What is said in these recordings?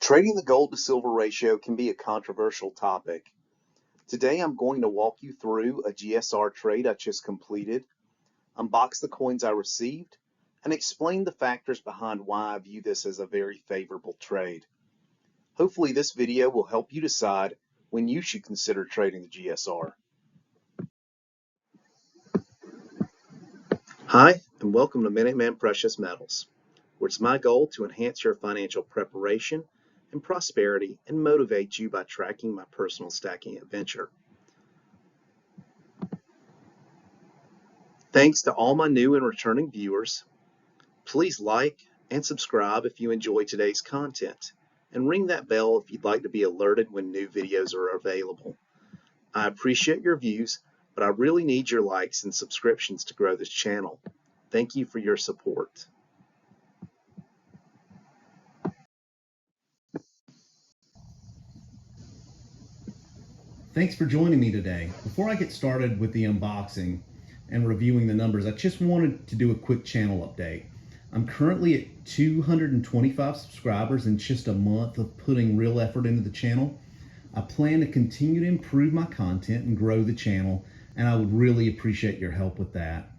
Trading the gold to silver ratio can be a controversial topic. Today I'm going to walk you through a GSR trade I just completed, unbox the coins I received, and explain the factors behind why I view this as a very favorable trade. Hopefully this video will help you decide when you should consider trading the GSR. Hi, and welcome to Minuteman Precious Metals, where it's my goal to enhance your financial preparation and prosperity and motivate you by tracking my personal stacking adventure. Thanks to all my new and returning viewers. Please like and subscribe if you enjoy today's content, and ring that bell if you'd like to be alerted when new videos are available. I appreciate your views, but I really need your likes and subscriptions to grow this channel. Thank you for your support. Thanks for joining me today. Before I get started with the unboxing and reviewing the numbers, I just wanted to do a quick channel update. I'm currently at 225 subscribers in just a month of putting real effort into the channel. I plan to continue to improve my content and grow the channel, and I would really appreciate your help with that.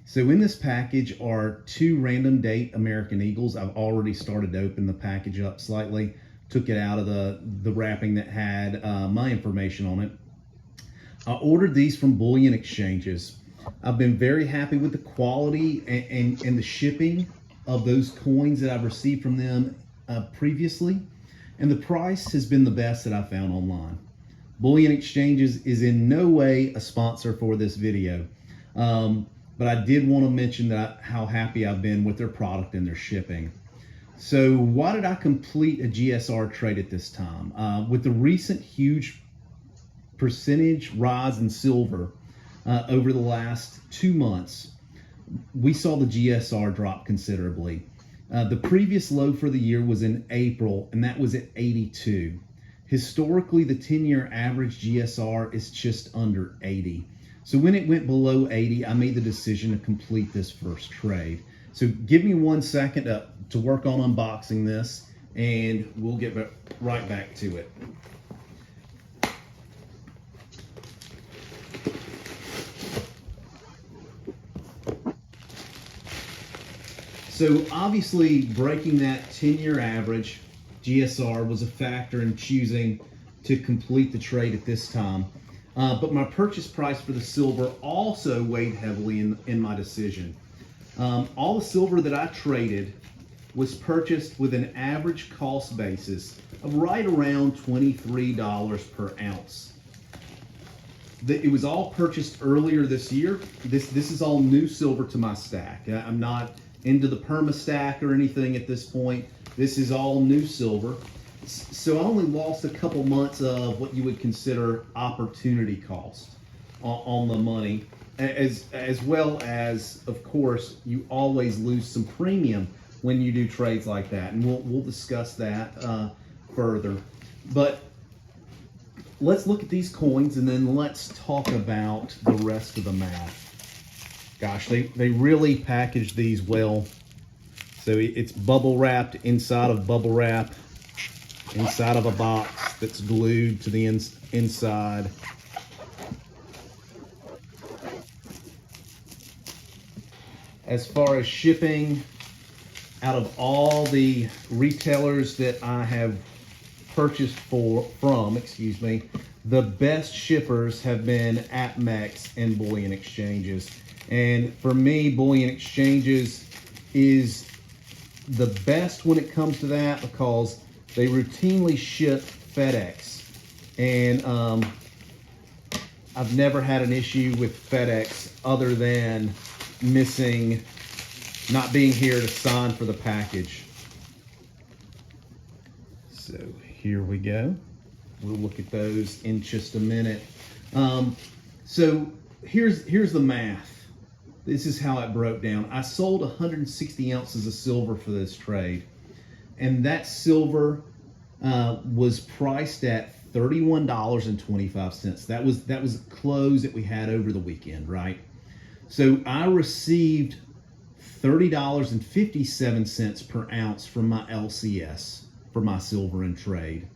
So in this package are two random date American Eagles. I've already started to open the package up slightly. Took it out of the wrapping that had my information on it. I ordered these from bullion exchanges. I've been very happy with the quality and the shipping of those coins that I've received from them previously, and the price has been the best that I've found online. Bullion Exchanges is in no way a sponsor for this video, but I did want to mention how happy I've been with their product and their shipping. So why did I complete a GSR trade at this time? With the recent huge percentage rise in silver over the last 2 months, we saw the GSR drop considerably. The previous low for the year was in April, and that was at 82. Historically, the 10-year average GSR is just under 80. So when it went below 80, I made the decision to complete this first trade. So give me 1 second to work on unboxing this, and we'll get right back to it. So obviously breaking that 10-year average GSR was a factor in choosing to complete the trade at this time. But my purchase price for the silver also weighed heavily in my decision. All the silver that I traded was purchased with an average cost basis of right around $23 per ounce. It was all purchased earlier this year. This is all new silver to my stack. I'm not into the perma stack or anything at this point. This is all new silver. So I only lost a couple months of what you would consider opportunity cost on the money. As well as, of course, you always lose some premium when you do trades like that, and we'll discuss that further. But let's look at these coins, and then let's talk about the rest of the math. Gosh, they really packaged these well. So it's bubble wrapped inside of bubble wrap, inside of a box that's glued to the inside. As far as shipping, out of all the retailers that I have purchased from, the best shippers have been APMEX and Bullion Exchanges. And for me, Bullion Exchanges is the best when it comes to that because they routinely ship FedEx. And I've never had an issue with FedEx other than not being here to sign for the package. So here we go. We'll look at those in just a minute. So here's the math. This is how it broke down. I sold 160 ounces of silver for this trade, and that silver was priced at $31.25. That was the close that we had over the weekend, right? So I received $30.57 per ounce from my LCS. for my silver and trade.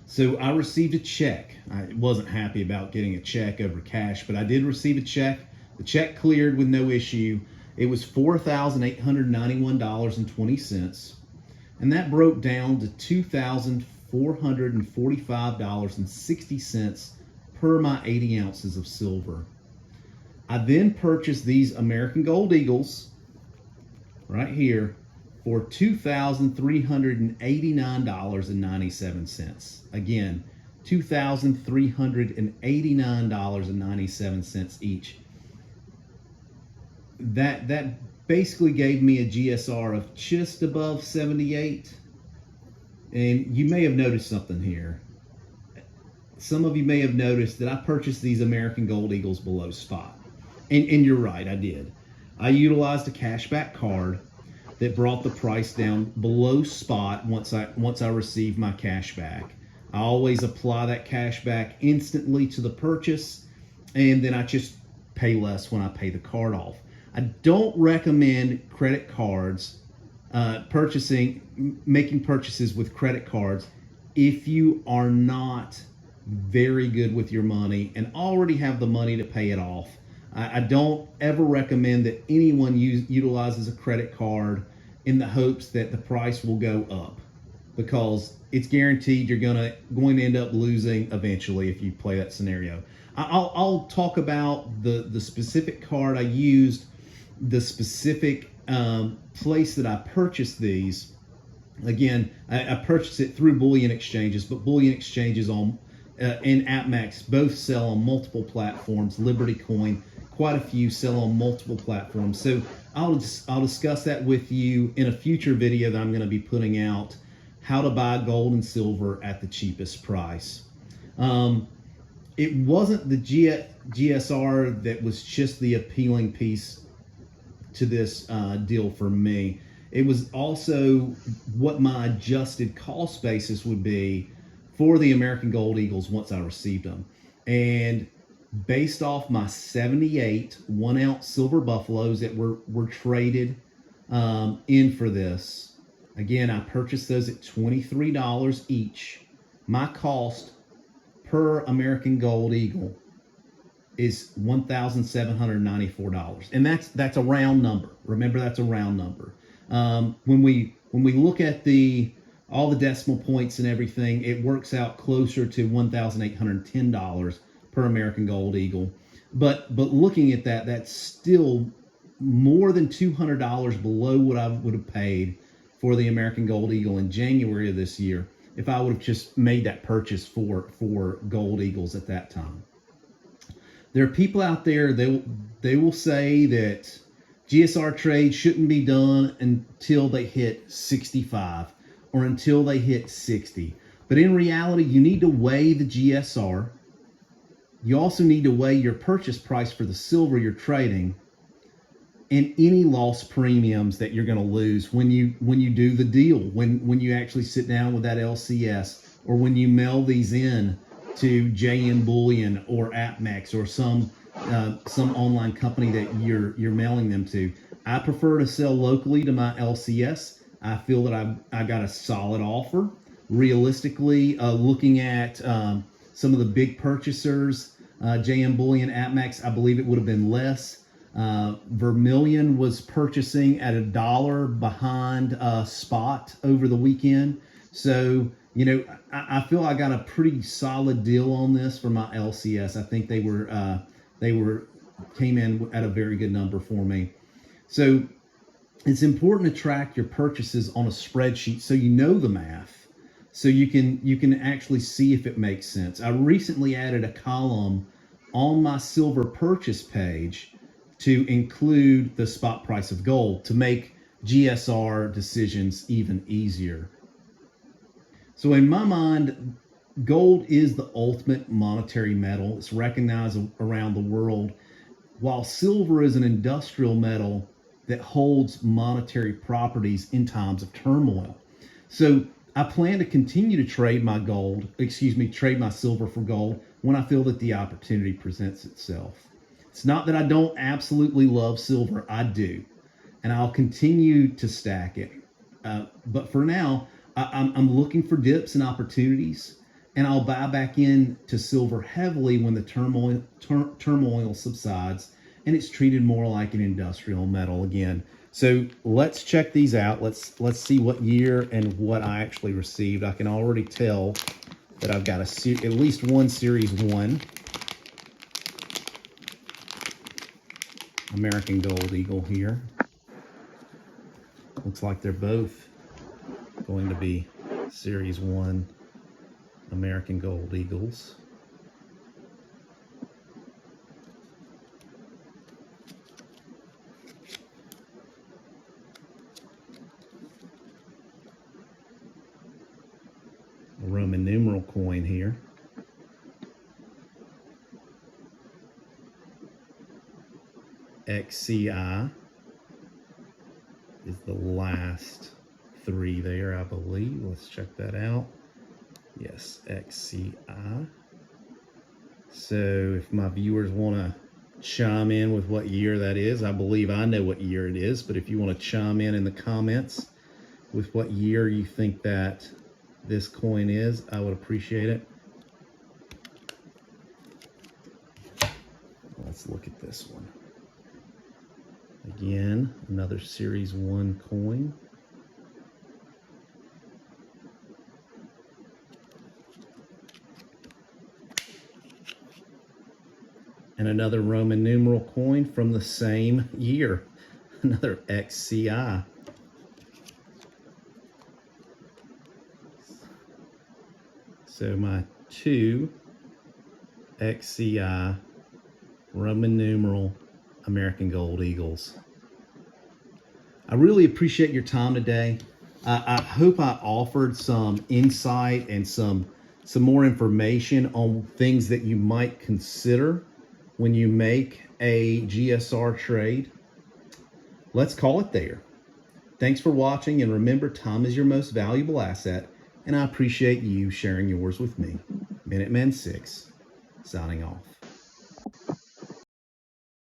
So I received a check. I wasn't happy about getting a check over cash, but I did receive a check. The check cleared with no issue. It was $4,891.20, and that broke down to $2,445.60 per my 80 ounces of silver. I then purchased these American Gold Eagles right here for $2,389.97. Again, $2,389.97 each. That basically gave me a GSR of just above 78. And you may have noticed something here. Some of you may have noticed that I purchased these American Gold Eagles below spot. And you're right, I did. I utilized a cashback card that brought the price down below spot once I received my cash back. I always apply that cash back instantly to the purchase, and then I just pay less when I pay the card off. I don't recommend credit cards, making purchases with credit cards if you are not very good with your money and already have the money to pay it off. I don't ever recommend that anyone utilizes a credit card in the hopes that the price will go up, because it's guaranteed you're going to end up losing eventually if you play that scenario. I'll talk about the specific card I used, the specific place that I purchased these. Again, I purchased it through bullion exchanges, but bullion exchanges and AppMax both sell on multiple platforms. Liberty Coin, quite a few sell on multiple platforms. So I'll discuss that with you in a future video that I'm going to be putting out, how to buy gold and silver at the cheapest price. It wasn't the GSR that was just the appealing piece to this deal for me. It was also what my adjusted cost basis would be for the American Gold Eagles once I received them. And based off my 78 1-ounce silver buffaloes that were traded in for this, again, I purchased those at $23 each. My cost per American Gold Eagle is $1,794, and that's a round number. Remember, that's a round number. When we look at all the decimal points and everything, it works out closer to $1,810 per American Gold Eagle. But looking at that, that's still more than $200 below what I would have paid for the American Gold Eagle in January of this year if I would have just made that purchase for Gold Eagles at that time. There are people out there, they will say that GSR trade shouldn't be done until they hit 65 or until they hit 60. But in reality, you need to weigh the GSR. You also need to weigh your purchase price for the silver you're trading and any loss premiums that you're going to lose when you do the deal, when you actually sit down with that LCS, or when you mail these in to JM Bullion or AppMax or some online company that you're mailing them to. I prefer to sell locally to my LCS. I feel that I got a solid offer. Realistically, looking at some of the big purchasers, JM Bullion, AppMax, I believe it would have been less. Vermilion was purchasing at $1 behind spot over the weekend. So, I feel I got a pretty solid deal on this for my LCS. I think they came in at a very good number for me. So it's important to track your purchases on a spreadsheet so you know the math, so you can actually see if it makes sense. I recently added a column on my silver purchase page to include the spot price of gold to make GSR decisions even easier. So in my mind, gold is the ultimate monetary metal. It's recognized around the world, while silver is an industrial metal that holds monetary properties in times of turmoil. So I plan to continue to trade my silver for gold when I feel that the opportunity presents itself. It's not that I don't absolutely love silver. I do, and I'll continue to stack it. But for now, I'm looking for dips and opportunities, and I'll buy back in to silver heavily when the turmoil subsides and it's treated more like an industrial metal again. So let's check these out. Let's see what year and what I actually received. I can already tell that I've got at least one Series 1 American Gold Eagle here. Looks like they're both going to be Series 1 American Gold Eagles. A Roman numeral coin here. XCI is the last 3 there, I believe. Let's check that out. Yes, XCI. So if my viewers want to chime in with what year that is, I believe I know what year it is, but if you want to chime in the comments with what year you think that this coin is, I would appreciate it. Let's look at this one. Again, another Series 1 coin. And another Roman numeral coin from the same year. Another XCI. So my 2 XCI Roman numeral American Gold Eagles. I really appreciate your time today. I hope I offered some insight and some more information on things that you might consider when you make a GSR trade. Let's call it there. Thanks for watching, and remember, time is your most valuable asset, and I appreciate you sharing yours with me. Minuteman 6, signing off.